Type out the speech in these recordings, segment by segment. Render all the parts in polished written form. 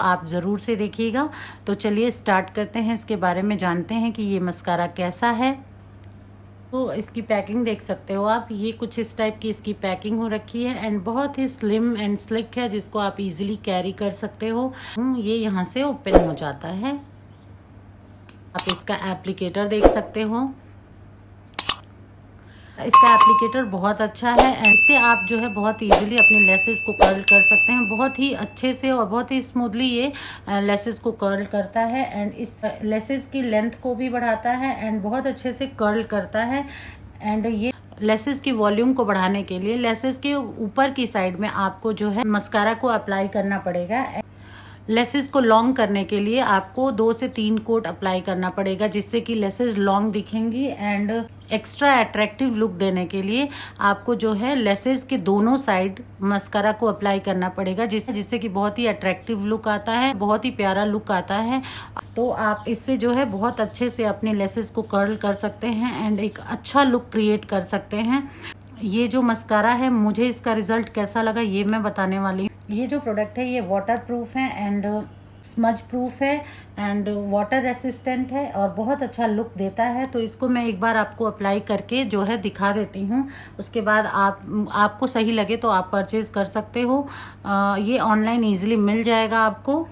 आप ज़रूर से देखिएगा। तो चलिए स्टार्ट करते हैं, इसके बारे में जानते हैं कि ये मस्कारा कैसा है। तो इसकी पैकिंग देख सकते हो आप, ये कुछ इस टाइप की इसकी पैकिंग हो रखी है एंड बहुत ही स्लिम एंड स्लिक है, जिसको आप इजीली कैरी कर सकते हो। ये यहाँ से ओपन हो जाता है। आप इसका एप्लीकेटर देख सकते हो, इसका एप्लीकेटर बहुत अच्छा है। इससे आप जो है बहुत इजीली अपने लेसेस को कर्ल कर सकते हैं, बहुत ही अच्छे से और बहुत ही स्मूथली ये लेसेस को कर्ल करता है एंड इस लेसेस की लेंथ को भी बढ़ाता है एंड बहुत अच्छे से कर्ल करता है। एंड ये लेसेस की वॉल्यूम को बढ़ाने के लिए लेसेस के ऊपर की साइड में आपको जो है मस्कारा को अप्लाई करना पड़ेगा। लेसेस को लॉन्ग करने के लिए आपको 2 से 3 कोट अप्लाई करना पड़ेगा, जिससे कि लेसेस लॉन्ग दिखेंगी। एंड एक्स्ट्रा अट्रैक्टिव लुक देने के लिए आपको जो है लेसेस के दोनों साइड मस्कारा को अप्लाई करना पड़ेगा, जिससे कि बहुत ही अट्रैक्टिव लुक आता है, बहुत ही प्यारा लुक आता है। तो आप इससे जो है बहुत अच्छे से अपने लेसेस को कर्ल कर सकते हैं एंड एक अच्छा लुक क्रिएट कर सकते हैं। ये जो मस्कारा है, मुझे इसका रिजल्ट कैसा लगा ये मैं बताने वाली हूँ। ये जो प्रोडक्ट है ये वाटर प्रूफ है एंड स्मज प्रूफ है एंड वाटर रेसिस्टेंट है और बहुत अच्छा लुक देता है। तो इसको मैं एक बार आपको अप्लाई करके जो है दिखा देती हूँ, उसके बाद आपको सही लगे तो आप परचेज कर सकते हो। ये ऑनलाइन ईजिली मिल जाएगा आपको।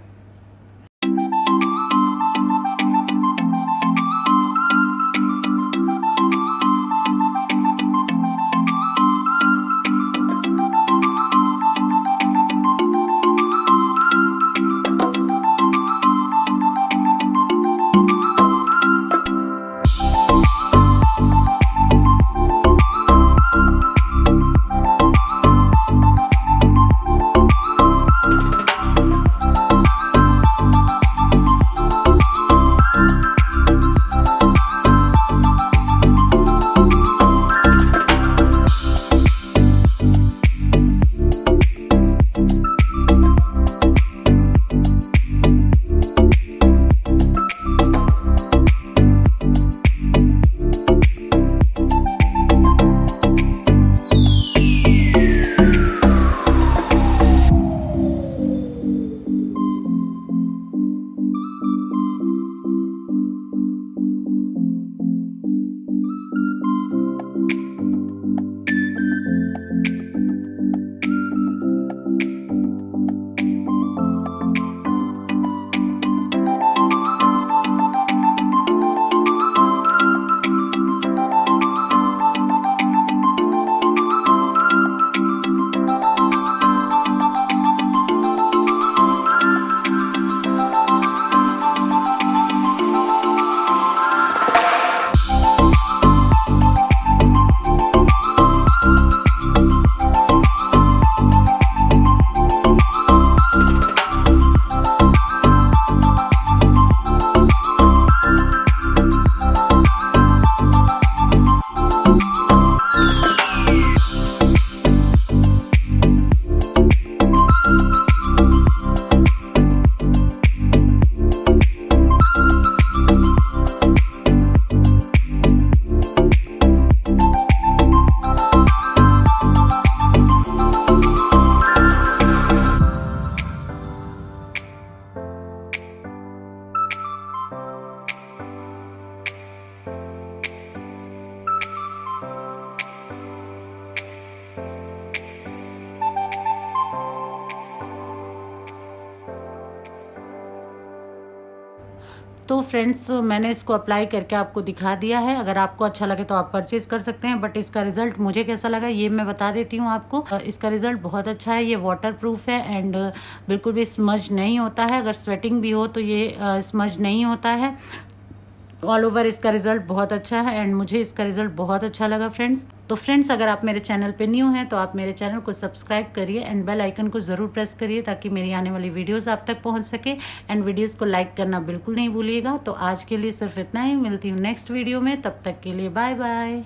तो फ्रेंड्स मैंने इसको अप्लाई करके आपको दिखा दिया है। अगर आपको अच्छा लगे तो आप परचेज कर सकते हैं, बट इसका रिजल्ट मुझे कैसा लगा ये मैं बता देती हूँ आपको। इसका रिजल्ट बहुत अच्छा है। ये वाटर प्रूफ है एंड बिल्कुल भी स्मज नहीं होता है। अगर स्वेटिंग भी हो तो ये स्मज नहीं होता है। ऑल ओवर इसका रिजल्ट बहुत अच्छा है एंड मुझे इसका रिजल्ट बहुत अच्छा लगा फ्रेंड्स। तो फ्रेंड्स अगर आप मेरे चैनल पे न्यू हैं तो आप मेरे चैनल को सब्सक्राइब करिए एंड बेल आइकन को ज़रूर प्रेस करिए, ताकि मेरी आने वाली वीडियोस आप तक पहुंच सके। एंड वीडियोस को लाइक करना बिल्कुल नहीं भूलिएगा। तो आज के लिए सिर्फ इतना ही, मिलती हूँ नेक्स्ट वीडियो में, तब तक के लिए बाय बाय।